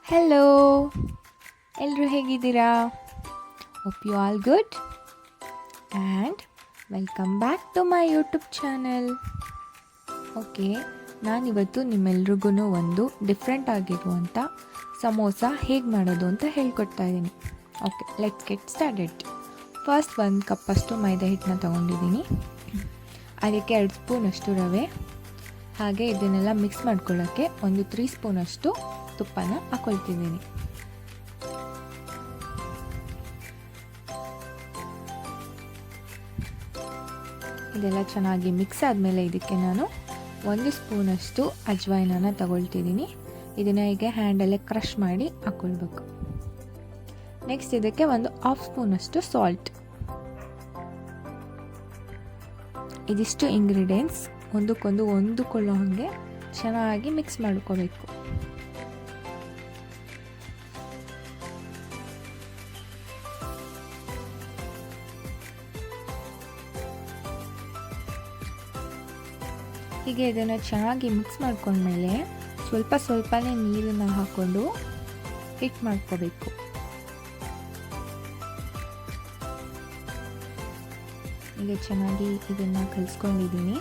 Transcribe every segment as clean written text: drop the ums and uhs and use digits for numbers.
Hello ಎಲ್ಲರೂ ಹೇಗಿದ್ದೀರಾ? Hope you all good and welcome back to my YouTube channel. Okay, ನಾನಿವತ್ತು ನಿಮ್ಮೆಲ್ರಿಗೂ ಒಂದು ಡಿಫ್ರೆಂಟ್ ಆಗಿರುವಂಥ ಸಮೋಸ ಹೇಗೆ ಮಾಡೋದು ಅಂತ ಹೇಳ್ಕೊಡ್ತಾ ಇದ್ದೀನಿ. Okay, let's get started. First 1 ಕಪ್ಪಷ್ಟು ಮೈದಾ ಹಿಟ್ಟನ್ನ ತೊಗೊಂಡಿದ್ದೀನಿ. ಅದಕ್ಕೆ 2 ಸ್ಪೂನಷ್ಟು ರವೆ, ಹಾಗೆ ಇದನ್ನೆಲ್ಲ ಮಿಕ್ಸ್ ಮಾಡ್ಕೊಳ್ಳೋಕ್ಕೆ 3 ಸ್ಪೂನಷ್ಟು ತುಪ್ಪನ ಹಾಕೊಳ್ತಿದ್ದೀನಿ. ಇದೆಲ್ಲ ಚೆನ್ನಾಗಿ ಮಿಕ್ಸ್ ಆದಮೇಲೆ ಇದಕ್ಕೆ ನಾನು 1 ಸ್ಪೂನಷ್ಟು ಅಜ್ವೈನನ್ನು ತಗೊಳ್ತಿದ್ದೀನಿ. ಇದನ್ನು ಹೀಗೆ ಹ್ಯಾಂಡಲ್ಲೇ ಕ್ರಷ್ ಮಾಡಿ ಹಾಕ್ಕೊಳ್ಬೇಕು. ನೆಕ್ಸ್ಟ್ ಇದಕ್ಕೆ 1/2 ಸ್ಪೂನಷ್ಟು ಸಾಲ್ಟ್. ಇದಿಷ್ಟು ಇಂಗ್ರೀಡಿಯೆಂಟ್ಸ್ ಒಂದಕ್ಕೊಂದು ಹೊಂದಿಕೊಳ್ಳೋ ಹಾಗೆ ಚೆನ್ನಾಗಿ ಮಿಕ್ಸ್ ಮಾಡ್ಕೋಬೇಕು. ಹೀಗೆ ಇದನ್ನು ಚೆನ್ನಾಗಿ ಮಿಕ್ಸ್ ಮಾಡ್ಕೊಂಡ್ಮೇಲೆ ಸ್ವಲ್ಪನೇ ನೀರನ್ನು ಹಾಕ್ಕೊಂಡು ಹಿಟ್ ಮಾಡ್ಕೋಬೇಕು. ಈಗ ಚೆನ್ನಾಗಿ ಇದನ್ನು ಕಲಿಸ್ಕೊಂಡಿದ್ದೀನಿ.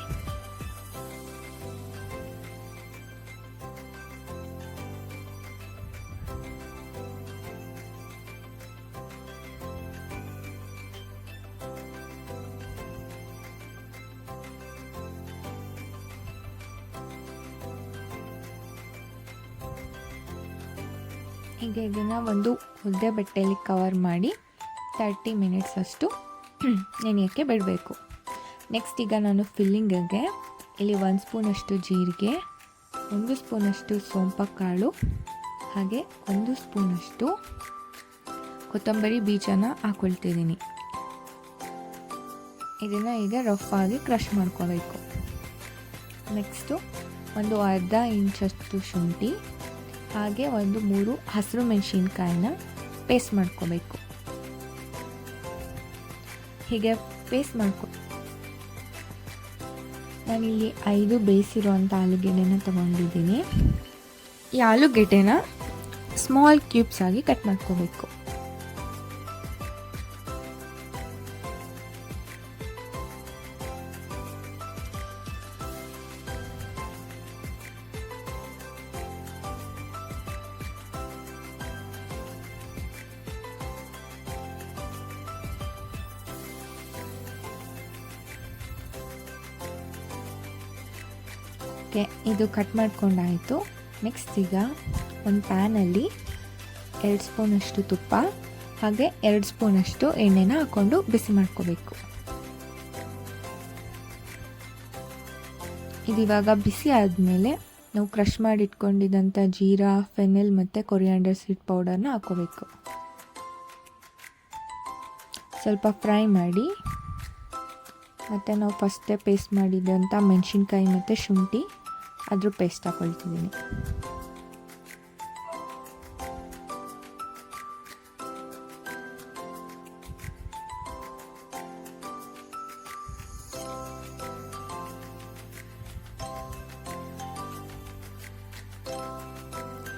ಹೀಗೆ ಇದನ್ನು ಒಂದು ಒದ್ದೆ ಬಟ್ಟೆಯಲ್ಲಿ ಕವರ್ ಮಾಡಿ 30 ಮಿನಿಟ್ಸ್ ಅಷ್ಟು ನೆನೆಯೋಕ್ಕೆ ಬಿಡಬೇಕು. ನೆಕ್ಸ್ಟ್ ಈಗ ನಾನು ಫಿಲ್ಲಿಂಗಿಗೆ ಇಲ್ಲಿ 1 ಸ್ಪೂನಷ್ಟು ಜೀರಿಗೆ, 1 ಸ್ಪೂನಷ್ಟು ಸೋಂಪು ಕಾಳು, ಹಾಗೆ 1 ಸ್ಪೂನಷ್ಟು ಕೊತ್ತಂಬರಿ ಬೀಜನ ಹಾಕ್ಕೊಳ್ತಿದ್ದೀನಿ. ಇದನ್ನು ಈಗ ರಫ್ ಆಗಿ ಕ್ರಷ್ ಮಾಡ್ಕೋಬೇಕು. ನೆಕ್ಸ್ಟು ಒಂದು ಅರ್ಧ ಇಂಚಷ್ಟು ಶುಂಠಿ, ಹಾಗೆ 3 ಹಸಿರು ಮೆಣಸಿನ್ಕಾಯಿನ ಪೇಸ್ಟ್ ಮಾಡ್ಕೋಬೇಕು. ಹೀಗೆ ಪೇಸ್ಟ್ ನಾನಿಲ್ಲಿ 5 ಬೇಯಿಸಿರುವಂಥ ಆಲೂಗೆಡ್ಡೆನ ತೊಗೊಂಡಿದ್ದೀನಿ. ಈ ಆಲೂಗೆಡ್ಡೆನ ಸ್ಮಾಲ್ ಕ್ಯೂಬ್ಸ್ ಆಗಿ ಕಟ್ ಮಾಡ್ಕೋಬೇಕು. ಇದು ಕಟ್ ಮಾಡ್ಕೊಂಡಾಯಿತು. ನೆಕ್ಸ್ಟ್ ಈಗ ಒಂದು ಪ್ಯಾನಲ್ಲಿ 2 ಸ್ಪೂನಷ್ಟು ತುಪ್ಪ, ಹಾಗೆ 2 ಸ್ಪೂನಷ್ಟು ಎಣ್ಣೆನ ಹಾಕ್ಕೊಂಡು ಬಿಸಿ ಮಾಡ್ಕೋಬೇಕು. ಇದಿವಾಗ ಬಿಸಿ ಆದಮೇಲೆ ನಾವು ಕ್ರಷ್ ಮಾಡಿ ಇಟ್ಕೊಂಡಿದ್ದಂಥ ಜೀರಾ, ಫೆನೆಲ್ ಮತ್ತು ಕೊರಿಯಾಂಡರ್ ಸೀಡ್ ಪೌಡರ್ನ ಹಾಕ್ಕೋಬೇಕು. ಸ್ವಲ್ಪ ಫ್ರೈ ಮಾಡಿ ಮತ್ತು ನಾವು ಫಸ್ಟೇ ಪೇಸ್ಟ್ ಮಾಡಿದಂಥ ಮೆಣಸಿನ್ಕಾಯಿ ಮತ್ತು ಶುಂಠಿ ಅದ್ರ ಪೇಸ್ಟ್ ಹಾಕ್ಕೊಳ್ತಿದ್ದೀನಿ.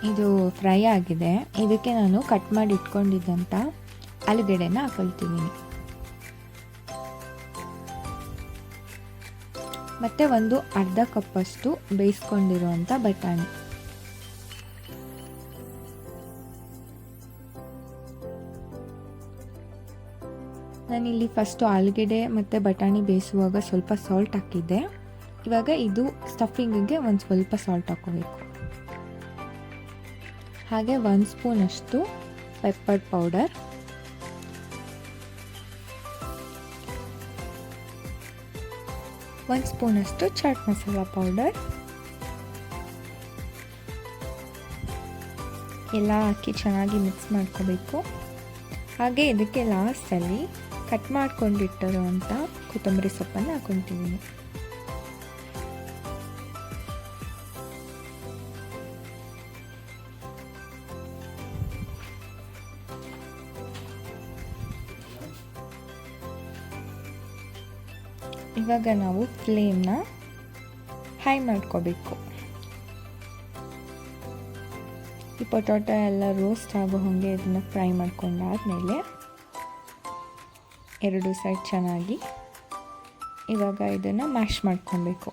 ಇದು ಫ್ರೈ ಆಗಿದೆ. ಇದಕ್ಕೆ ನಾನು ಕಟ್ ಮಾಡಿ ಇಟ್ಕೊಂಡಿದ್ದಂಥ ಆಲೂಗೆಡ್ಡೆನ ಹಾಕ್ಕೊಳ್ತಿದ್ದೀನಿ. ಮತ್ತು ಒಂದು ಅರ್ಧ ಕಪ್ಪಷ್ಟು ಬೇಯಿಸ್ಕೊಂಡಿರುವಂಥ ಬಟಾಣಿ. ನಾನಿಲ್ಲಿ ಫಸ್ಟು ಆಲೂಗೆಡ್ಡೆ ಮತ್ತು ಬಟಾಣಿ ಬೇಯಿಸುವಾಗ ಸ್ವಲ್ಪ ಸಾಲ್ಟ್ ಹಾಕಿದ್ದೆ. ಇವಾಗ ಇದು ಸ್ಟಫಿಂಗಿಗೆ ಒಂದು ಸ್ವಲ್ಪ ಸಾಲ್ಟ್ ಹಾಕೋಬೇಕು. ಹಾಗೆ 1 ಸ್ಪೂನಷ್ಟು ಪೆಪ್ಪರ್ ಪೌಡರ್, 1 ಸ್ಪೂನಷ್ಟು ಚಾಟ್ ಮಸಾಲ ಪೌಡರ್ ಎಲ್ಲ ಹಾಕಿ ಚೆನ್ನಾಗಿ ಮಿಕ್ಸ್ ಮಾಡ್ಕೋಬೇಕು. ಹಾಗೆ ಇದಕ್ಕೆ ಲಾಸ್ಟಲ್ಲಿ ಕಟ್ ಮಾಡ್ಕೊಂಡಿಟ್ಟಿರುವಂಥ ಕೊತ್ತಂಬರಿ ಸೊಪ್ಪನ್ನು ಹಾಕ್ಕೊತಿದ್ದೀನಿ. ಇವಾಗ ನಾವು ಫ್ಲೇಮ್ನ ಹೈ ಮಾಡ್ಕೋಬೇಕು. ಈ ಪೊಟ್ಯಾಟೊ ಎಲ್ಲ ರೋಸ್ಟ್ ಆಗೋ ಹಾಗೆ ಇದನ್ನು ಫ್ರೈ ಮಾಡ್ಕೊಂಡಾದಮೇಲೆ 2 ಸೈಡ್ ಚೆನ್ನಾಗಿ ಇವಾಗ ಇದನ್ನು ಮ್ಯಾಶ್ ಮಾಡ್ಕೊಬೇಕು.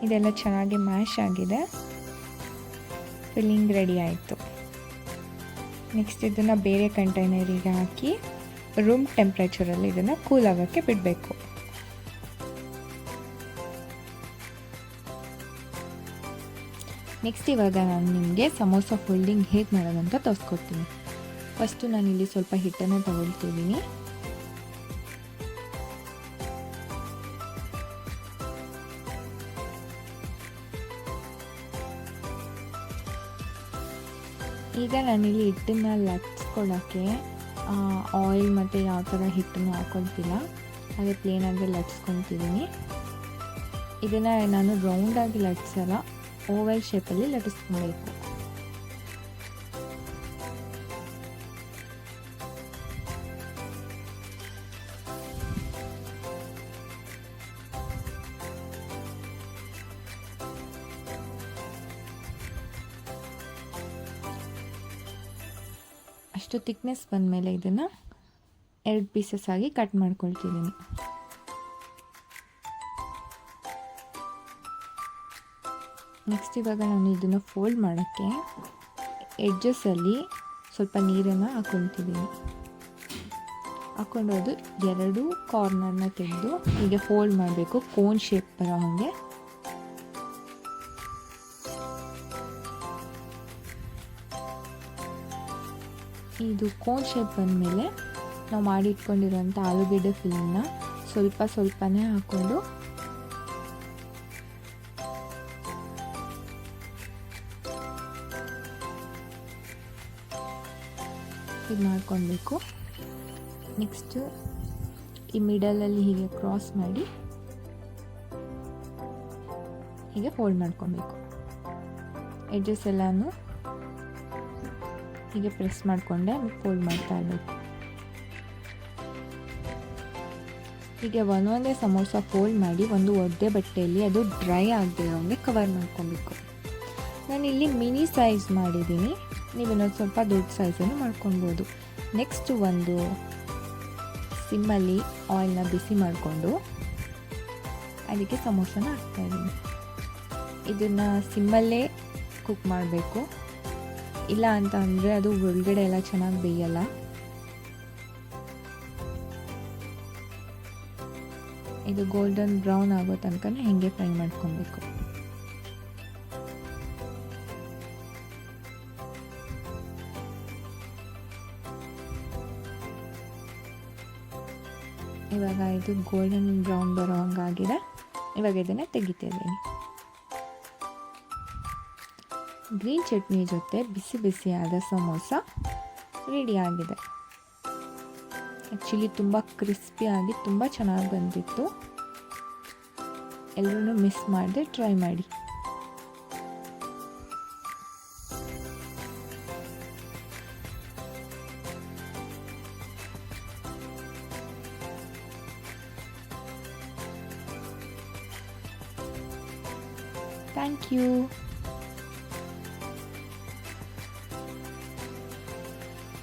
ಇದೆಲ್ಲ ಚೆನ್ನಾಗಿ ಮ್ಯಾಶ್ ಆಗಿದೆ. ಫಿಲ್ಲಿಂಗ್ ರೆಡಿ ಆಯಿತು. ನೆಕ್ಸ್ಟ್ ಇದನ್ನು ಬೇರೆ ಕಂಟೈನರಿಗೆ ಹಾಕಿ ರೂಮ್ ಟೆಂಪ್ರೇಚರಲ್ಲಿ ಇದನ್ನು ಕೂಲ್ ಆಗೋಕ್ಕೆ ಬಿಡಬೇಕು. ನೆಕ್ಸ್ಟ್ ಇವಾಗ ನಾನು ನಿಮಗೆ ಸಮೋಸ ಫೋಲ್ಡಿಂಗ್ ಹೇಗೆ ಮಾಡೋದಂತ ತೋರಿಸ್ಕೊಡ್ತೀನಿ. ಫಸ್ಟು ನಾನಿಲ್ಲಿ ಸ್ವಲ್ಪ ಹಿಟ್ಟನ್ನು ತಗೊಳ್ತಿದ್ದೀನಿ. ಈಗ ನಾನಿಲ್ಲಿ ಹಿಟ್ಟನ್ನು ಲಟ್ಸ್ಕೊಳ್ಳೋಕ್ಕೆ ಆಯಿಲ್ ಮತ್ತು ಯಾವ ಥರ ಹಿಟ್ಟನ್ನು ಹಾಕೊಳ್ತಿಲ್ಲ, ಹಾಗೆ ಪ್ಲೇನಾಗಿ ಲಟ್ಸ್ಕೊತಿದ್ದೀನಿ. ಇದನ್ನು ನಾನು ರೌಂಡಾಗಿ ಲಟ್ಸಲ್ಲ, ಓವಲ್ ಶೇಪಲ್ಲಿ ಲಟ್ಟಿಸ್ಕೊಬೇಕು. ಅಷ್ಟು ಥಿಕ್ನೆಸ್ ಬಂದಮೇಲೆ ಇದನ್ನು 2 ಪೀಸಸ್ ಆಗಿ ಕಟ್ ಮಾಡ್ಕೊಳ್ತಿದ್ದೀನಿ. ನೆಕ್ಸ್ಟ್ ಇವಾಗ ನಾನು ಇದನ್ನು ಫೋಲ್ಡ್ ಮಾಡೋಕ್ಕೆ ಎಡ್ಜಸ್ಸಲ್ಲಿ ಸ್ವಲ್ಪ ನೀರನ್ನು ಹಾಕ್ಕೊಳ್ತಿದ್ದೀನಿ. ಹಾಕ್ಕೊಂಡು ಅದು 2 ಕಾರ್ನರ್ನ ತೆಗೆದು ಹೀಗೆ ಫೋಲ್ಡ್ ಮಾಡಬೇಕು, ಕೋನ್ ಶೇಪ್ ಬರೋ ಹಾಗೆ. ಇದು ಕೋನ್ ಶೇಪ್ ಬಂದಮೇಲೆ ನಾವು ಮಾಡಿಟ್ಕೊಂಡಿರೋಂಥ ಆಲೂಗೆಡ್ಡೆ ಫಿಲ್ಲನ್ನ ಸ್ವಲ್ಪನೇ ಹಾಕ್ಕೊಂಡು ಇದು ಮಾಡ್ಕೊಳ್ಬೇಕು. ನೆಕ್ಸ್ಟು ಈ ಮಿಡಲಲ್ಲಿ ಹೀಗೆ ಕ್ರಾಸ್ ಮಾಡಿ ಹೀಗೆ ಫೋಲ್ಡ್ ಮಾಡ್ಕೊಬೇಕು. ಎಡ್ಜಸ್ ಎಲ್ಲನೂ ಹೀಗೆ ಪ್ರೆಸ್ ಮಾಡಿಕೊಂಡೆ ಫೋಲ್ಡ್ ಮಾಡ್ತಾ ಇರಬೇಕು. ಹೀಗೆ ಒಂದೊಂದೇ ಸಮೋಸ ಫೋಲ್ಡ್ ಮಾಡಿ ಒಂದು ಒದ್ದೆ ಬಟ್ಟೆಯಲ್ಲಿ ಅದು ಡ್ರೈ ಆಗದೆ ಇರೋಂಗೆ ಕವರ್ ಮಾಡ್ಕೊಬೇಕು. ನಾನಿಲ್ಲಿ ಮಿನಿ ಸೈಜ್ ಮಾಡಿದ್ದೀನಿ, ನೀವು ಇನ್ನೊಂದು ಸ್ವಲ್ಪ ದೊಡ್ಡ ಸೈಜನ್ನು ಮಾಡ್ಕೊಳ್ಬೋದು. ನೆಕ್ಸ್ಟ್ ಒಂದು ಸಿಮ್ಮಲ್ಲಿ ಆಯಿಲ್ನ ಬಿಸಿ ಮಾಡಿಕೊಂಡು ಅದಕ್ಕೆ ಸಮೋಸನ ಹಾಕ್ತಾಯಿದ್ದೀನಿ. ಇದನ್ನು ಸಿಮ್ಮಲ್ಲೇ ಕುಕ್ ಮಾಡಬೇಕು, ಇಲ್ಲ ಅಂತ ಅಂದರೆ ಅದು ಒಳಗಡೆ ಎಲ್ಲ ಚೆನ್ನಾಗಿ ಬೇಯಲ್ಲ. ಇದು ಗೋಲ್ಡನ್ ಬ್ರೌನ್ ಆಗೋ ತನಕ ಹೀಗೆ ಫ್ರೈ ಮಾಡ್ಕೊಬೇಕು. ಇವಾಗ ಇದು ಗೋಲ್ಡನ್ ಬ್ರೌನ್ ಬರೋ ಹಂಗಾಗಿದೆ. ಇವಾಗ ಇದನ್ನು ತೆಗಿತಿದ್ದೀನಿ. ಗ್ರೀನ್ ಚಟ್ನಿ ಜೊತೆ ಬಿಸಿ ಬಿಸಿಯಾದ ಸಮೋಸ ರೆಡಿ ಆಗಿದೆ. ಆ್ಯಕ್ಚುಲಿ ತುಂಬ ಕ್ರಿಸ್ಪಿಯಾಗಿ ತುಂಬ ಚೆನ್ನಾಗಿ ಬಂದಿತ್ತು. ಎಲ್ಲರೂ ಮಿಸ್ ಮಾಡದೆ ಟ್ರೈ ಮಾಡಿ. Thank you.